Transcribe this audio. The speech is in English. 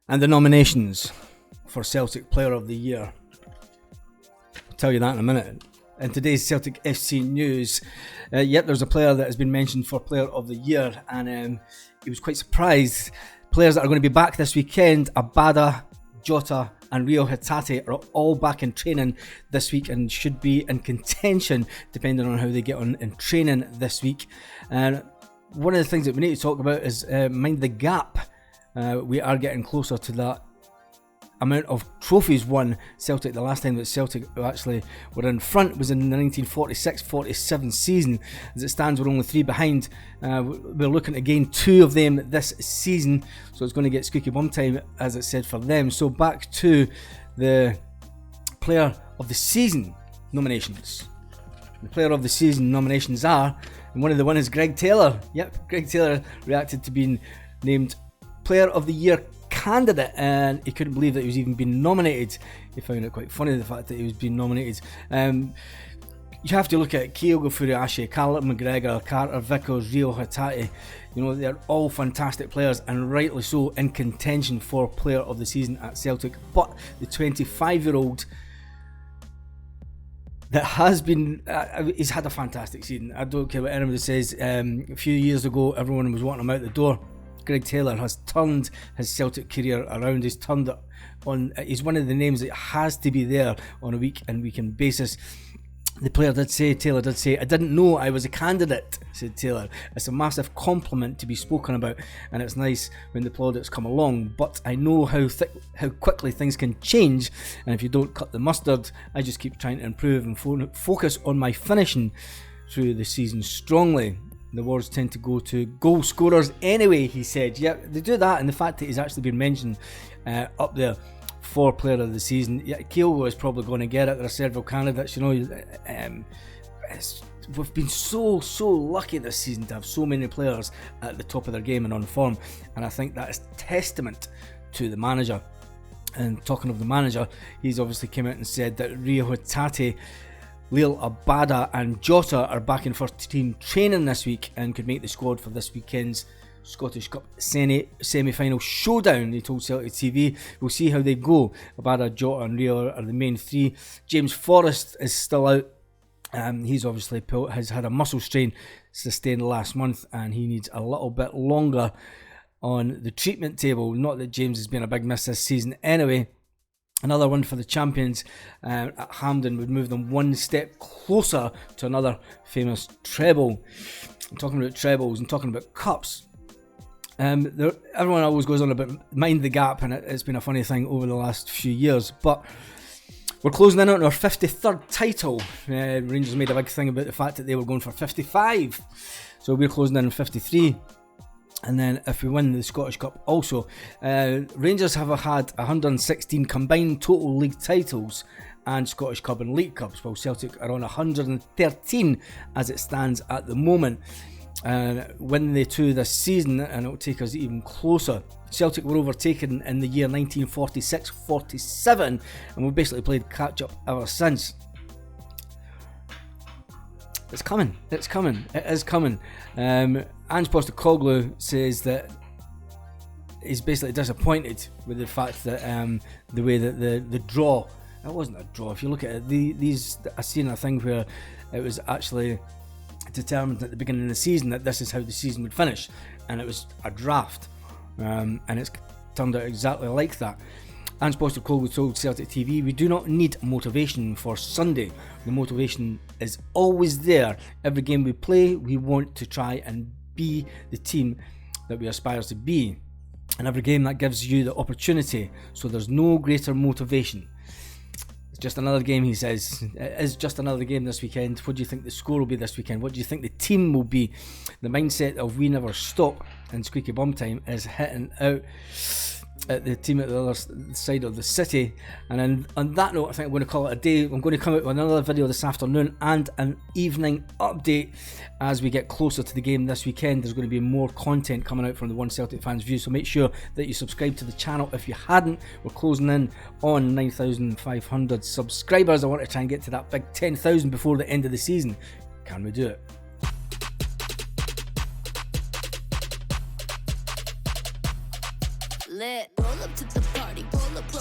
And the nominations for Celtic Player of the Year. I'll tell you that in a minute. In today's Celtic FC news, there's a player that has been mentioned for Player of the Year, and he was quite surprised. Players that are going to be back this weekend, Abada, Jota and Rio Hatate are all back in training this week and should be in contention depending on how they get on in training this week. And one of the things that we need to talk about is mind the gap. We are getting closer to that amount of trophies won. Celtic, the last time that Celtic actually were in front was in the 1946-47 season. As it stands, we're only 3 behind. We're looking to gain 2 of them this season, so it's going to get squeaky bum time, as it said, for them. So back to the Player of the Season nominations. The Player of the Season nominations are, and one of the winners, Greg Taylor. Yep, Greg Taylor reacted to being named Player of the Year candidate, and he couldn't believe that he was even being nominated. He found it quite funny, the fact that he was being nominated. You have to look at Kyogo Furuhashi, Callum McGregor, Carter Vickers, Rio Hatate. You know, they're all fantastic players, and rightly so, in contention for Player of the Season at Celtic. But the 25-year-old that has been, he's had a fantastic season. I don't care what anybody says. A few years ago, everyone was wanting him out the door. Greg Taylor has turned his Celtic career around. He's turned it on. He's one of the names that has to be there on a week-in basis. The Taylor did say, I didn't know I was a candidate, said Taylor. It's a massive compliment to be spoken about, and it's nice when the plaudits come along, but I know how quickly things can change, and if you don't cut the mustard, I just keep trying to improve and focus on my finishing through the season strongly. The awards tend to go to goal scorers anyway, he said. Yeah, they do that, and the fact that he's actually been mentioned up there for Player of the Season. Yeah, Kyogo is probably going to get it. There are several candidates, you know. We've been so lucky this season to have so many players at the top of their game and on form, and I think that is testament to the manager. And talking of the manager, he's obviously come out and said that Rio Hatate, Lil Abada and Jota are back in first team training this week and could make the squad for this weekend's Scottish Cup semi-final showdown, he told Celtic TV. We'll see how they go. Abada, Jota and Rio are the main 3. James Forrest is still out. He's obviously has had a muscle strain sustained last month, and he needs a little bit longer on the treatment table. Not that James has been a big miss this season anyway. Another one for the champions at Hampden would move them one step closer to another famous treble. I'm talking about trebles and talking about cups. Everyone always goes on about mind the gap, and it's been a funny thing over the last few years. But we're closing in on our 53rd title. Rangers made a big thing about the fact that they were going for 55. So we're closing in on 53. And then if we win the Scottish Cup also, Rangers have had 116 combined total league titles and Scottish Cup and League Cups, while Celtic are on 113 as it stands at the moment. Win the 2 this season and it will take us even closer. Celtic were overtaken in the year 1946-47 and we've basically played catch up ever since. It's coming. It is coming. Ange Postecoglou says that he's basically disappointed with the fact that the way that the draw, it wasn't a draw. If you look at it, I seen a thing where it was actually determined at the beginning of the season that this is how the season would finish, and it was a draft, and it's turned out exactly like that. Ange Postecoglou told Celtic TV, we do not need motivation for Sunday. The motivation is always there. Every game we play, we want to try and be the team that we aspire to be. And every game that gives you the opportunity. So there's no greater motivation. It's just another game, he says. It is just another game this weekend. What do you think the score will be this weekend? What do you think the team will be? The mindset of we never stop and squeaky bum time is hitting out at the team at the other side of the city. And then on that note, I think I'm going to call it a day. I'm going to come out with another video this afternoon and an evening update as we get closer to the game this weekend. There's going to be more content coming out from the One Celtic Fans View, so make sure that you subscribe to the channel if you hadn't. We're closing in on 9,500 subscribers. I want to try and get to that big 10,000 before the end of the season. Can we do it? lit. Roll up to the party, roll up